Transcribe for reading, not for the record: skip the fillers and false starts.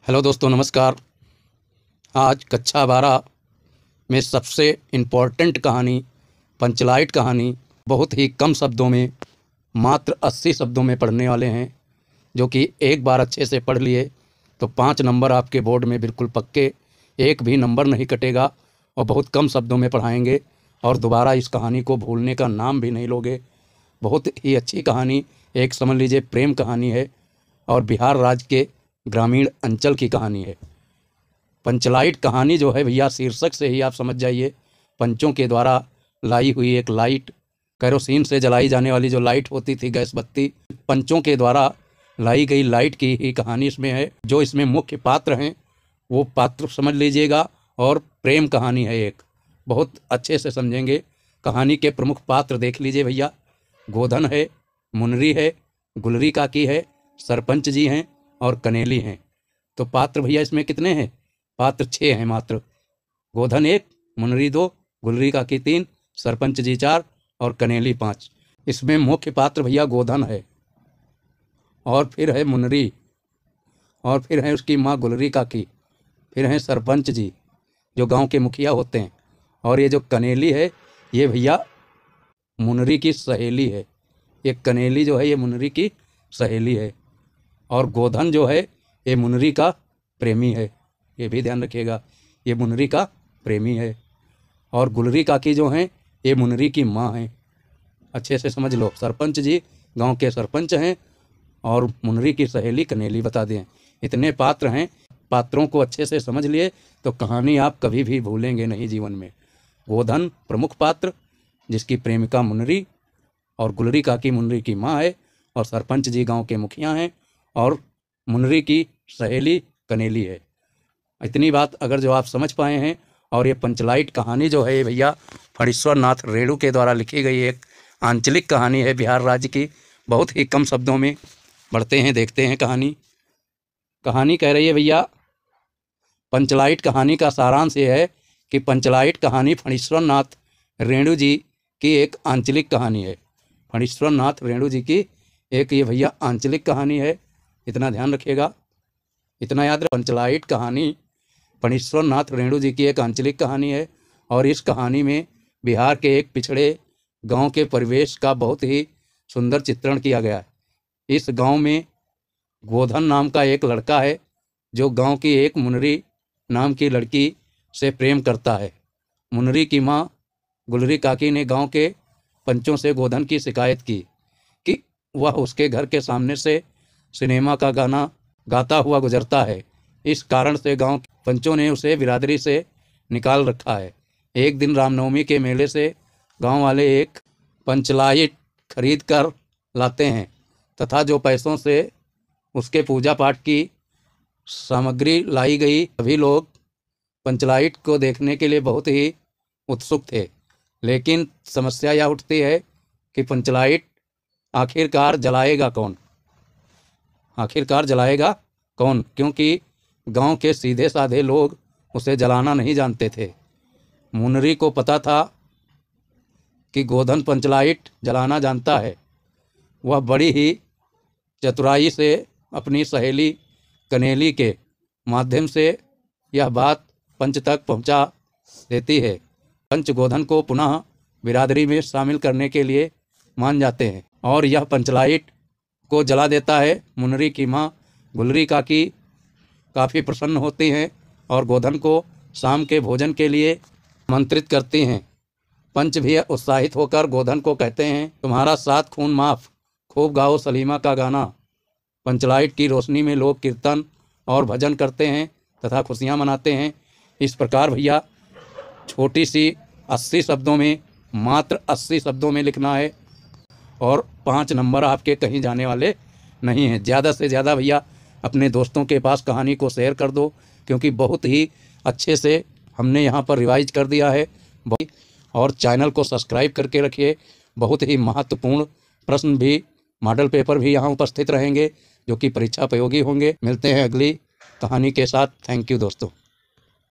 Hello दोस्तों, नमस्कार। आज कक्षा 12 में सबसे इम्पोर्टेंट कहानी पंचलाइट कहानी बहुत ही कम शब्दों में, मात्र 80 शब्दों में पढ़ने वाले हैं, जो कि एक बार अच्छे से पढ़ लिए तो 5 नंबर आपके बोर्ड में बिल्कुल पक्के, एक भी नंबर नहीं कटेगा और बहुत कम शब्दों में पढ़ाएंगे और दोबारा इस कहानी को भूलने का नाम भी नहीं लोगे। बहुत ही अच्छी कहानी, एक समझ लीजिए प्रेम कहानी है और बिहार राज्य के ग्रामीण अंचल की कहानी है। पंचलाइट कहानी जो है भैया, शीर्षक से ही आप समझ जाइए, पंचों के द्वारा लाई हुई एक लाइट, केरोसिन से जलाई जाने वाली जो लाइट होती थी, गैस बत्ती, पंचों के द्वारा लाई गई लाइट की ही कहानी इसमें है। जो इसमें मुख्य पात्र हैं वो पात्र समझ लीजिएगा, और प्रेम कहानी है एक, बहुत अच्छे से समझेंगे। कहानी के प्रमुख पात्र देख लीजिए भैया, गोधन है, मुनरी है, गुलरी काकी है, सरपंच जी हैं और कनेली हैं। तो पात्र भैया इसमें कितने हैं? पात्र 6 हैं मात्र। गोधन 1, मुनरी 2, गुलरी काकी 3, सरपंच जी 4 और कनेली 5। इसमें मुख्य पात्र भैया गोधन है, और फिर है मुनरी, और फिर है उसकी माँ गुलरी काकी, फिर हैं सरपंच जी जो गांव के मुखिया होते हैं, और ये जो कनेली है ये भैया मुनरी की सहेली है। ये कनेली जो है ये मुनरी की सहेली है, और गोधन जो है ये मुनरी का प्रेमी है, ये भी ध्यान रखिएगा, ये मुनरी का प्रेमी है। और गुलरी काकी जो हैं ये मुनरी की माँ हैं, अच्छे से समझ लो। सरपंच जी गांव के सरपंच हैं और मुनरी की सहेली कनेली बता दें। इतने पात्र हैं, पात्रों को अच्छे से समझ लिए तो कहानी आप कभी भी भूलेंगे नहीं जीवन में। गोधन प्रमुख पात्र जिसकी प्रेमिका मुनरी, और गुलरी काकी मुनरी की माँ है, और सरपंच जी गांव के मुखिया हैं, और मुनरी की सहेली कनेली है। इतनी बात अगर जो आप समझ पाए हैं, और ये पंचलाइट कहानी जो है ये भैया फणीश्वर नाथ रेणु के द्वारा लिखी गई एक आंचलिक कहानी है बिहार राज्य की। बहुत ही कम शब्दों में पढ़ते हैं, देखते हैं कहानी। कहानी कह रही है भैया, पंचलाइट कहानी का सारांश ये है कि पंचलाइट कहानी फणीश्वर नाथ रेणु जी की एक आंचलिक कहानी है। फणीश्वर नाथ रेणु जी की एक ये भैया आंचलिक कहानी है, इतना ध्यान रखिएगा, इतना याद रख। पंचलाइट कहानी फणीश्वर नाथ रेणु जी की एक आंचलिक कहानी है, और इस कहानी में बिहार के एक पिछड़े गांव के परिवेश का बहुत ही सुंदर चित्रण किया गया है। इस गांव में गोधन नाम का एक लड़का है जो गांव की एक मुनरी नाम की लड़की से प्रेम करता है। मुनरी की माँ गुलरी काकी ने गांव के पंचों से गोधन की शिकायत की कि वह उसके घर के सामने से सिनेमा का गाना गाता हुआ गुजरता है। इस कारण से गांव पंचों ने उसे बिरादरी से निकाल रखा है। एक दिन रामनवमी के मेले से गांव वाले एक पंचलाइट खरीद कर लाते हैं, तथा जो पैसों से उसके पूजा पाठ की सामग्री लाई गई, सभी लोग पंचलाइट को देखने के लिए बहुत ही उत्सुक थे। लेकिन समस्या यह उठती है कि पंचलाइट आखिरकार जलाएगा कौन, आखिरकार जलाएगा कौन, क्योंकि गांव के सीधे साधे लोग उसे जलाना नहीं जानते थे। मुनरी को पता था कि गोधन पंचलाइट जलाना जानता है। वह बड़ी ही चतुराई से अपनी सहेली कनेली के माध्यम से यह बात पंच तक पहुंचा देती है। पंच गोधन को पुनः बिरादरी में शामिल करने के लिए मान जाते हैं, और यह पंचलाइट को जला देता है। मुनरी की माँ गुलरी काकी काफ़ी प्रसन्न होती हैं और गोधन को शाम के भोजन के लिए आमंत्रित करती हैं। पंच भी उत्साहित होकर गोधन को कहते हैं, तुम्हारा 7 खून माफ़, खूब गाओ सलीमा का गाना। पंचलाइट की रोशनी में लोग कीर्तन और भजन करते हैं तथा खुशियाँ मनाते हैं। इस प्रकार भैया छोटी सी 80 शब्दों में, मात्र 80 शब्दों में लिखना है, और 5 नंबर आपके कहीं जाने वाले नहीं हैं। ज़्यादा से ज़्यादा भैया अपने दोस्तों के पास कहानी को शेयर कर दो, क्योंकि बहुत ही अच्छे से हमने यहाँ पर रिवाइज कर दिया है। और चैनल को सब्सक्राइब करके रखिए। बहुत ही महत्वपूर्ण प्रश्न भी, मॉडल पेपर भी यहाँ उपस्थित रहेंगे जो कि परीक्षा उपयोगी होंगे। मिलते हैं अगली कहानी के साथ। थैंक यू दोस्तों।